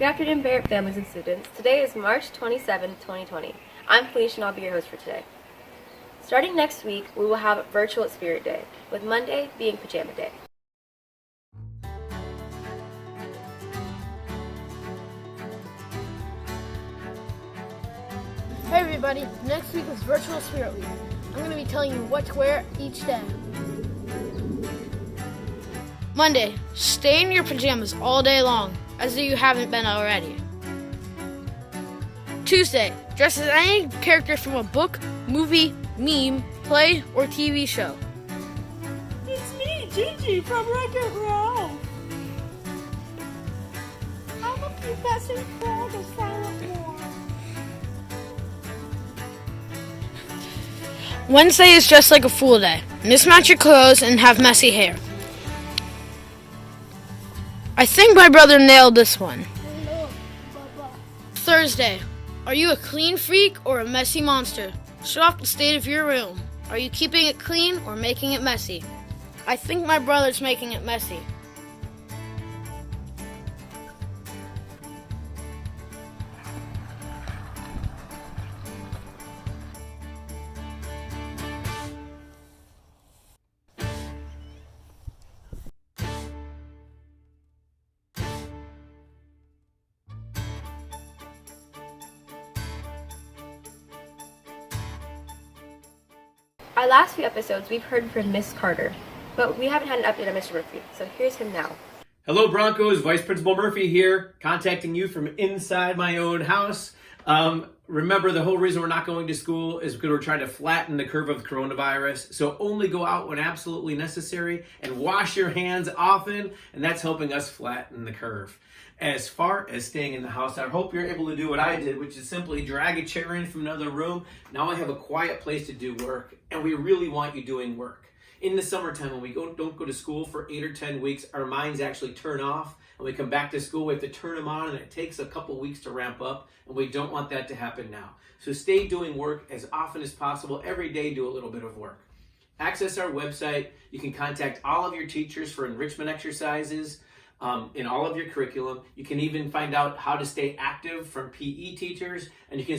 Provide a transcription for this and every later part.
afternoon, Barrett families and students. Today is March 27, 2020. I'm Felicia and I'll be your host for today. Starting next week, we will have virtual Spirit Day, with Monday being Pajama Day. Hey everybody, next week is Virtual Spirit Week. I'm going to be telling you what to wear each day. Monday, stay in your pajamas all day long, as though you haven't been already. Tuesday, dress as any character from a book, movie, meme, play, or TV show. It's me, Gigi from Wreck-It Ralph. I'm a Professor Frog of Silent War. Wednesday is dressed like a fool day. Mismatch your clothes and have messy hair. I think my brother nailed this one. Thursday, are you a clean freak or a messy monster? Show off the state of your room. Are you keeping it clean or making it messy? I think my brother's making it messy. Our last few episodes, we've heard from Miss Carter, but we haven't had an update on Mr. Murphy, so here's him now. Hello Broncos, Vice Principal Murphy here, contacting you from inside my own house. Remember, the whole reason we're not going to school is because we're trying to flatten the curve of coronavirus. So only go out when absolutely necessary and wash your hands often, and that's helping us flatten the curve. As far as staying in the house, I hope you're able to do what I did, which is simply drag a chair in from another room. Now I have a quiet place to do work, and we really want you doing work. In the summertime, when we don't go to school for 8 or 10 weeks, our minds actually turn off. And we come back to school, we have to turn them on, and it takes a couple weeks to ramp up, and we don't want that to happen now. So stay doing work as often as possible. Every day, do a little bit of work. Access our website. You can contact all of your teachers for enrichment exercises in all of your curriculum. You can even find out how to stay active from PE teachers, and you can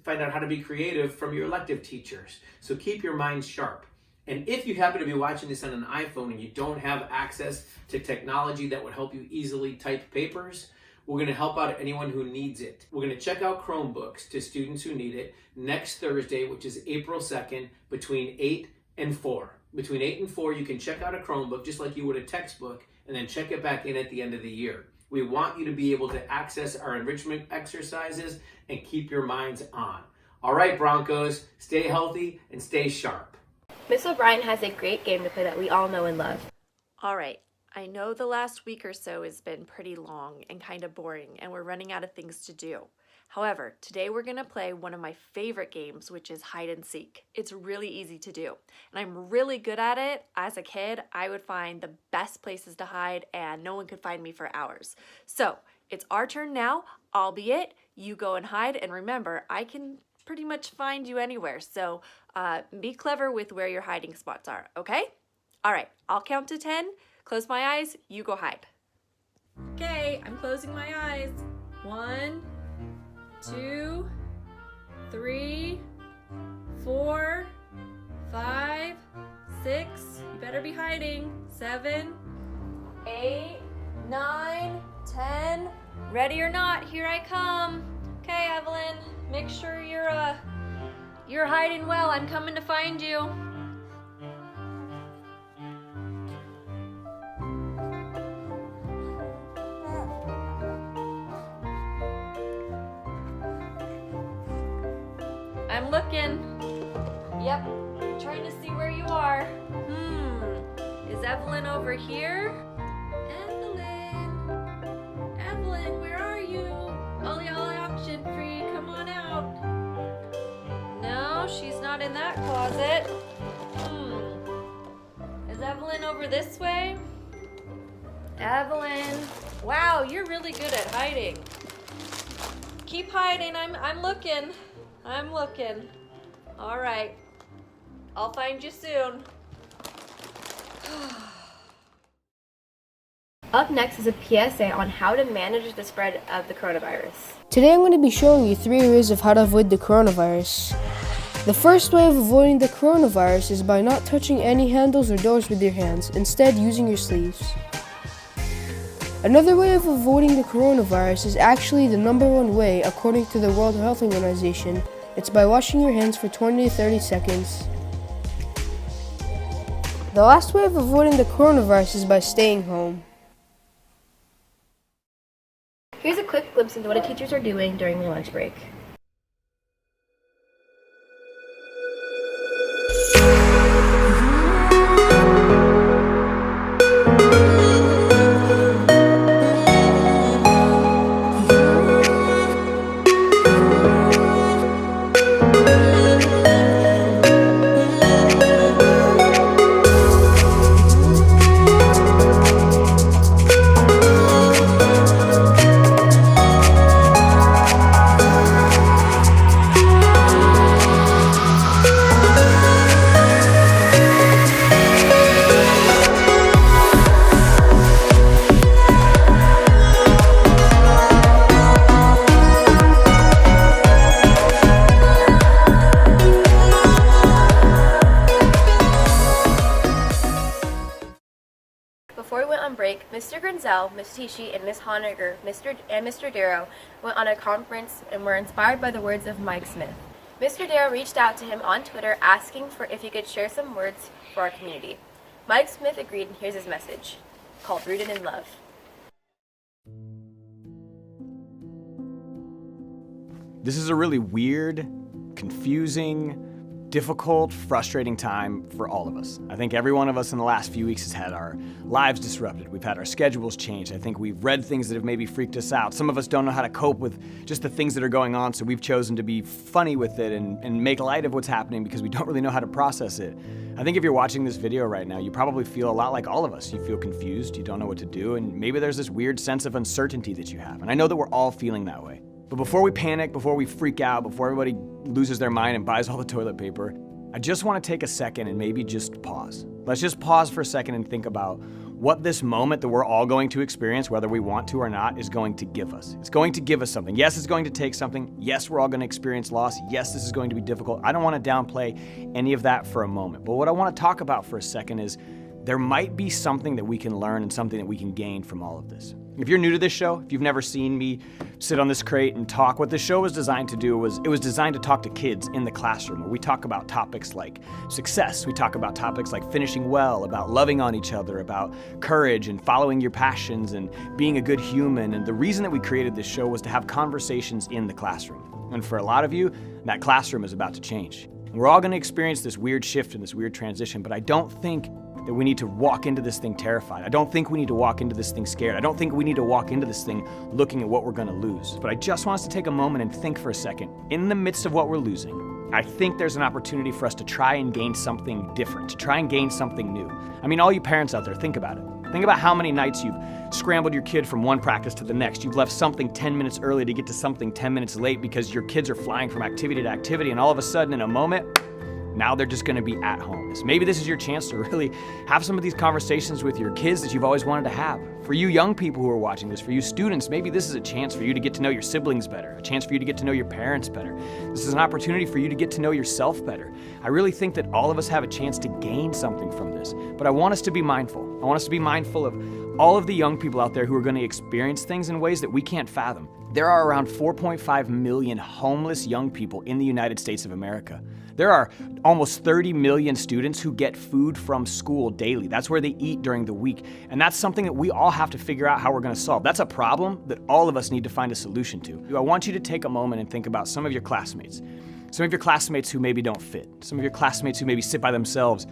find out how to be creative from your elective teachers. So keep your minds sharp. And if you happen to be watching this on an iPhone and you don't have access to technology that would help you easily type papers, we're going to help out anyone who needs it. We're going to check out Chromebooks to students who need it next Thursday, which is April 2nd, between 8 and 4. Between 8 and 4, you can check out a Chromebook just like you would a textbook, and then check it back in at the end of the year. We want you to be able to access our enrichment exercises and keep your minds on. All right, Broncos, stay healthy and stay sharp. Miss O'Brien has a great game to play that we all know and love. All right, I know the last week or so has been pretty long and kind of boring, and we're running out of things to do. However, today we're going to play one of my favorite games, which is hide and seek. It's really easy to do, and I'm really good at it. As a kid, I would find the best places to hide, and no one could find me for hours. So it's our turn now, albeit you go and hide, and remember, I can pretty much find you anywhere. So be clever with where your hiding spots are, okay? All right, I'll count to 10. Close my eyes, you go hide. Okay, I'm closing my eyes. 1, 2, 3, 4, 5, 6. You better be hiding. 7, 8, 9, 10. Ready or not, here I come. Okay, Evelyn, make sure you're hiding well. I'm coming to find you. I'm looking. Yep, trying to see where you are. Is Evelyn over here? Evelyn, where are you? Ollie auction free, come on out. No, she's not in that closet. Is Evelyn over this way? Evelyn, wow, you're really good at hiding. Keep hiding, I'm looking. I'm looking. All right, I'll find you soon. Up next is a PSA on how to manage the spread of the coronavirus. Today I'm going to be showing you 3 ways of how to avoid the coronavirus. The first way of avoiding the coronavirus is by not touching any handles or doors with your hands, instead using your sleeves. Another way of avoiding the coronavirus is actually the number one way according to the World Health Organization. It's by washing your hands for 20 to 30 seconds. The last way of avoiding the coronavirus is by staying home. Here's a quick glimpse into what the teachers are doing during their lunch break. Before we went on break, Mr. Grinzel, Ms. Tishi, and Ms. Honegger, Mr. Darrow went on a conference and were inspired by the words of Mike Smith. Mr. Darrow reached out to him on Twitter asking for if he could share some words for our community. Mike Smith agreed, and here's his message, called Rooted in Love. This is a really weird, confusing, difficult, frustrating time for all of us. I think every one of us in the last few weeks has had our lives disrupted. We've had our schedules changed. I think we've read things that have maybe freaked us out. Some of us don't know how to cope with just the things that are going on, so we've chosen to be funny with it and make light of what's happening because we don't really know how to process it. I think if you're watching this video right now, you probably feel a lot like all of us. You feel confused, you don't know what to do, and maybe there's this weird sense of uncertainty that you have. And I know that we're all feeling that way. But before we panic, before we freak out, before everybody loses their mind and buys all the toilet paper, I just want to take a second and maybe just pause. Let's just pause for a second and think about what this moment that we're all going to experience, whether we want to or not, is going to give us. It's going to give us something. Yes, it's going to take something. Yes, we're all going to experience loss. Yes, this is going to be difficult. I don't want to downplay any of that for a moment. But what I want to talk about for a second is there might be something that we can learn and something that we can gain from all of this. If you're new to this show, if you've never seen me sit on this crate and talk, what the show was designed to do was, it was designed to talk to kids in the classroom, where we talk about topics like success, we talk about topics like finishing well, about loving on each other, about courage and following your passions and being a good human. And the reason that we created this show was to have conversations in the classroom. And for a lot of you, that classroom is about to change. We're all going to experience this weird shift and this weird transition, but I don't think that we need to walk into this thing terrified. I don't think we need to walk into this thing scared. I don't think we need to walk into this thing looking at what we're gonna lose. But I just want us to take a moment and think for a second. In the midst of what we're losing, I think there's an opportunity for us to try and gain something different, to try and gain something new. I mean, all you parents out there, think about it. Think about how many nights you've scrambled your kid from one practice to the next. You've left something 10 minutes early to get to something 10 minutes late because your kids are flying from activity to activity, and all of a sudden, in a moment, now they're just gonna be at home. So maybe this is your chance to really have some of these conversations with your kids that you've always wanted to have. For you young people who are watching this, for you students, maybe this is a chance for you to get to know your siblings better, a chance for you to get to know your parents better. This is an opportunity for you to get to know yourself better. I really think that all of us have a chance to gain something from this, but I want us to be mindful. I want us to be mindful of all of the young people out there who are gonna experience things in ways that we can't fathom. There are around 4.5 million homeless young people in the United States of America. There are almost 30 million students who get food from school daily. That's where they eat during the week. And that's something that we all have to figure out how we're gonna solve. That's a problem that all of us need to find a solution to. I want you to take a moment and think about some of your classmates. Some of your classmates who maybe don't fit. Some of your classmates who maybe sit by themselves.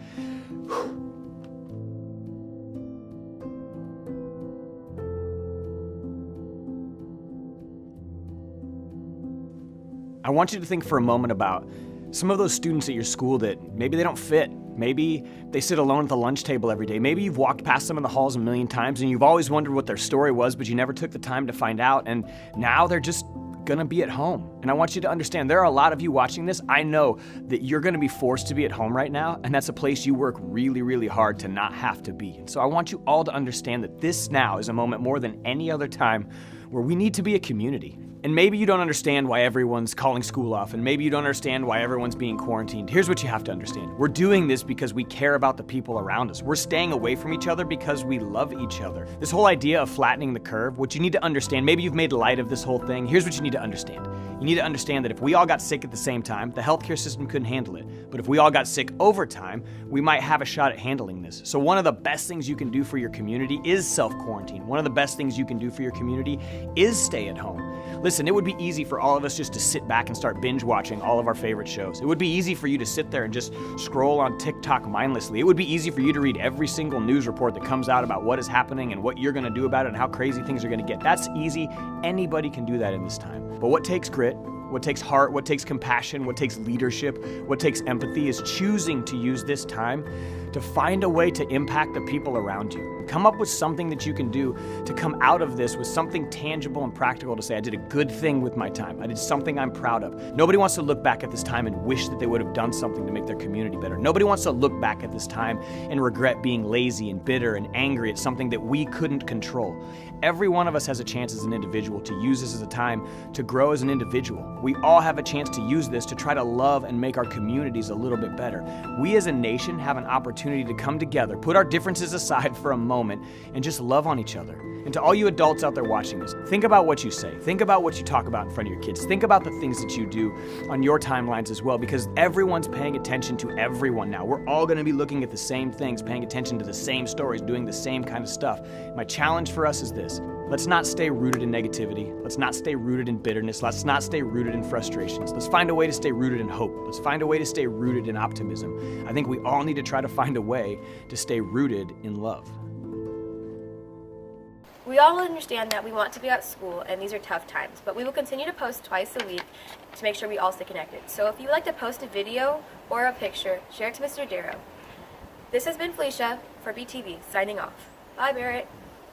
I want you to think for a moment about some of those students at your school that maybe they don't fit. Maybe they sit alone at the lunch table every day. Maybe you've walked past them in the halls a million times and you've always wondered what their story was, but you never took the time to find out. And now they're just gonna be at home. And I want you to understand, there are a lot of you watching this. I know that you're gonna be forced to be at home right now, and that's a place you work really, really hard to not have to be. And so I want you all to understand that this now is a moment more than any other time where we need to be a community. And maybe you don't understand why everyone's calling school off, and maybe you don't understand why everyone's being quarantined. Here's what you have to understand. We're doing this because we care about the people around us. We're staying away from each other because we love each other. This whole idea of flattening the curve, what you need to understand, maybe you've made light of this whole thing. Here's what you need to understand. You need to understand that if we all got sick at the same time, the healthcare system couldn't handle it. But if we all got sick over time, we might have a shot at handling this. So one of the best things you can do for your community is self-quarantine. One of the best things you can do for your community is stay at home. Listen, it would be easy for all of us just to sit back and start binge watching all of our favorite shows. It would be easy for you to sit there and just scroll on TikTok mindlessly. It would be easy for you to read every single news report that comes out about what is happening and what you're gonna do about it and how crazy things are gonna get. That's easy. Anybody can do that in this time. But what takes grit, what takes heart, what takes compassion, what takes leadership, what takes empathy is choosing to use this time to find a way to impact the people around you. Come up with something that you can do to come out of this with something tangible and practical to say, I did a good thing with my time. I did something I'm proud of. Nobody wants to look back at this time and wish that they would have done something to make their community better. Nobody wants to look back at this time and regret being lazy and bitter and angry at something that we couldn't control. Every one of us has a chance as an individual to use this as a time to grow as an individual. We all have a chance to use this to try to love and make our communities a little bit better. We as a nation have an opportunity to come together, put our differences aside for a moment, and just love on each other. And to all you adults out there watching this, think about what you say. Think about what you talk about in front of your kids. Think about the things that you do on your timelines as well, because everyone's paying attention to everyone now. We're all going to be looking at the same things, paying attention to the same stories, doing the same kind of stuff. My challenge for us is this. Let's not stay rooted in negativity. Let's not stay rooted in bitterness. Let's not stay rooted in frustrations. Let's find a way to stay rooted in hope. Let's find a way to stay rooted in optimism. I think we all need to try to find a way to stay rooted in love. We all understand that we want to be at school and these are tough times, but we will continue to post twice a week to make sure we all stay connected. So if you would like to post a video or a picture, share it to Mr. Darrow. This has been Felicia for BTV, signing off. Bye, Barrett.